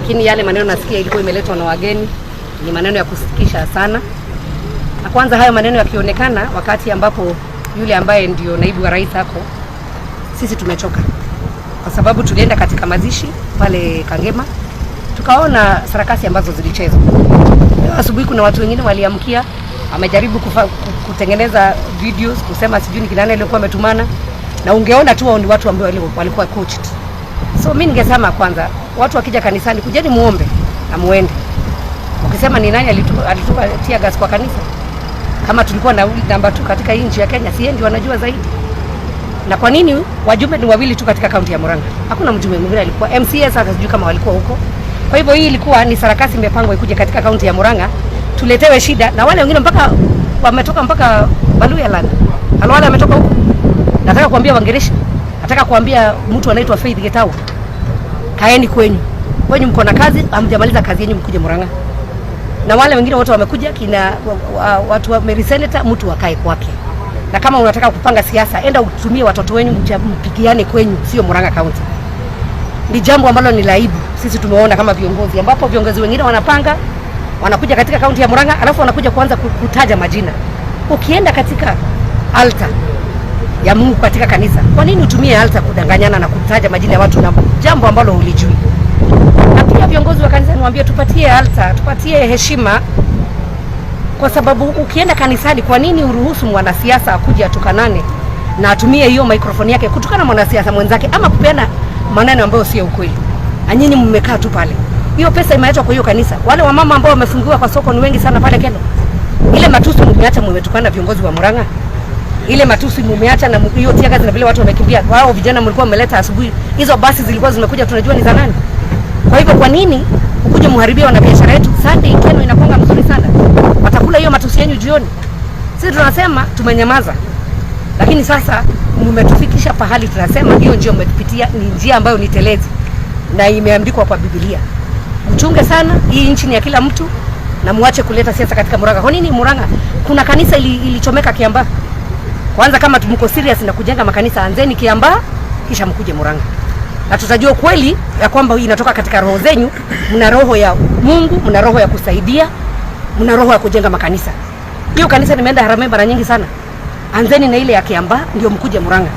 lakini yale maneno nasikia ilikuwa imeletwa na wageni, ni maneno ya kusikitisha sana. Na kwanza hayo maneno yakionekana wakati ambapo yule ambaye ndio naibu wa rais hako, sisi tumechoka. Kwa sababu tulienda katika mazishi pale Kangema, tukaona sarakasi ambazo zilichezwa. Asubuhi kuna watu wengine waliamkia, amejaribu kutengeneza videos kusema sijui ni kinani alikuwa ametumana, na ungeona tu ni watu ambao walikuwa coached. So mimi ningesema kwanza watu wakija kanisani kujeni muombe na muende. Ukisema ni nani alitupa tear gas kwa kanisa? Kama tulikuwa na namba 2 katika nchi ya Kenya, si ndio wanajua zaidi. Na kwa nini wajumbe ni wawili tu katika kaunti ya Murang'a? Hakuna mjumbe mwingine alikuwa. MCS hata sijui kama walikuwa huko. Kwa hivyo hii ilikuwa ni sarakasi imepangwa ikuje katika kaunti ya Murang'a, tuletewe shida na wale wengine mpaka wametoka mpaka Baluyaland. Alwala ametoka huko. Nataka kuambia Wangereshi, nataka kuambia mtu anaitwa Faith Getau, kaeni kwenyu. Kwenyu mko na kazi, hamjamaliza kazi yenu mkuje Murang'a. Na wale wengine wote wamekuja kina watu wa Mary Senator, mtu wakae kwake. Na kama unataka kupanga siasa, enda utumie watoto wenu mpigiane kwenyu, sio Murang'a County. Ni jambo ambalo ni laibu. Sisi tumeona kama viongozi ambapo viongozi wengine wanapanga, wanakuja katika kaunti ya Murang'a, alafu wanakuja kuanza kutaja majina. Ukienda katika altar ya Mungu katika kanisa, kwa nini utumie altar kudanganyana na kutaja majina ya watu na jambo ambalo hulijui? Na pia viongozi wa kanisa niwaambie tupatie altar, tupatie heshima, kwa sababu ukienda kanisani kwa nini uruhusu mwanasiasa akuje atukanane na atumie hiyo microphone yake kutukana mwanasiasa mwenzake ama kupeana maneno ambayo sio ukweli? Na nyinyi mmekaa tu pale. Hiyo pesa imeachwa kwa hiyo kanisa. Wale wamama ambao wamefungiwa kwa soko ni wengi sana pale Kenya. Ile matusi mmeacha, mmetukana viongozi wa Murang'a. Ile matusi mmeacha na hiyo tear gas na vile watu wamekimbia. Wao vijana mlikuwa mmeleta asubuhi. Hizo basi zilikuwa zimekuja, tunajua ni za nani. Kwa hivyo kwa nini ukuje mharibia wana biashara yetu? Sunday Kenya inakuwa mzuri sana. Watakula hiyo matusi yenu jioni. Sisi tunasema tumenyamaza. Lakini sasa mmetufikisha pahali tunasema hiyo njia umetupitia ni njia ambayo ni telezi na imeandikwa kwa Biblia. Mchunge sana, hii nchi ni ya kila mtu na muache kuleta siasa katika Murang'a. Kwa nini Murang'a? Kuna kanisa ilichomeka Kiambaa. Kwanza kama mko serious na kujenga makanisa, anzeni Kiambaa kisha mkuje Murang'a. Na tutajua kweli ya kwamba hii inatoka katika roho zenyu, mna roho ya Mungu, mna roho ya kusaidia, mna roho ya kujenga makanisa. Hiyo kanisa nimeenda Harambee mara nyingi sana. Anzeni na ile ya Kiambaa ndio mkuje Murang'a.